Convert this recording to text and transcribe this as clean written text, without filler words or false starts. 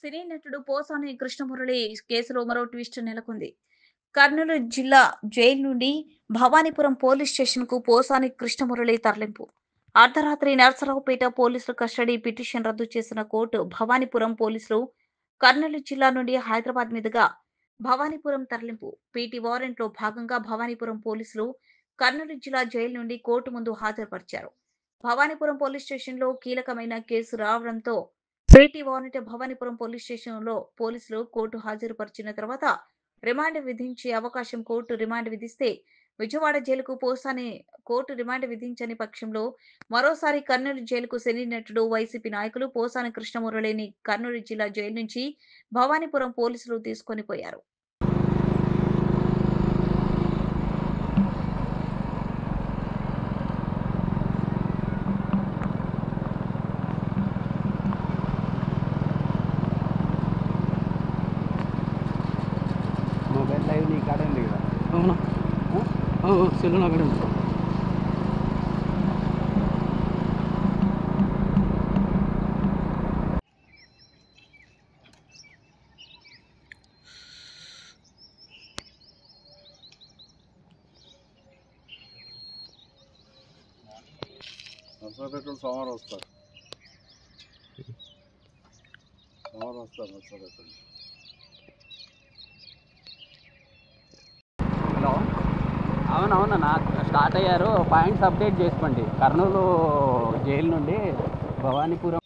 సినీ నటుడు పోసాని కృష్ణమురళి కేసులో మరో ట్విస్ట్ నెలకొంది. కర్నూలు జిల్లా జైలు నుండి భవానీపురం పోలీస్ స్టేషన్‌కు పోసాని కృష్ణమురళి తరలింపు. అర్ధరాత్రి నర్సరావుపేట పోలీసుల కస్టడీ పిటిషన్ రద్దు చేసిన కోర్టు భవానీపురం పోలీసులు కర్నూలు జిల్లా నుండి హైదరాబాద్ మీదుగా భవానీపురం తరలింపు. పీటీ వారెంట్‌లో భాగంగా భవానీపురం పోలీసులు కర్నూలు జిల్లా జైలు నుండి కోర్టు ముందు హాజరుపరిచారు. భవానీపురం పోలీస్ స్టేషన్‌లో కీలకమైన కేసు రావడంతో పీటీ వారెంట్ భవానీపురం పోలీస్ స్టేషన్‌లో పోలీసులు కోర్టు హాజరుపరిచిన తర్వాత రిమాండ్ విధించే అవకాశం కోర్టు రిమాండ్ విధిస్తే విజయవాడ జైలుకు పోసాని కోర్టు రిమాండ్ విధించని పక్షంలో మరోసారి కర్నూలు జైలుకు సినీ నటుడు వైసీపీ నాయకులు పోసాని కృష్ణమురళిని కర్నూలు జిల్లా జైలు నుంచి భవానీపురం పోలీసులు తీసుకొని పోయారు. మొబైల్ లైవ్ నీ కాడ ఉంది కదా? అవునా? సెల్ నా కాడ ఉంది. నర్సరావుపేట సోమవారం వస్తారు. నర్సరావుపేట. హలో, అవునవునన్నా స్టార్ట్ అయ్యారు. పాయింట్స్ అప్డేట్ చేసుకోండి. కర్నూలు జైలు నుండి భవానీపురం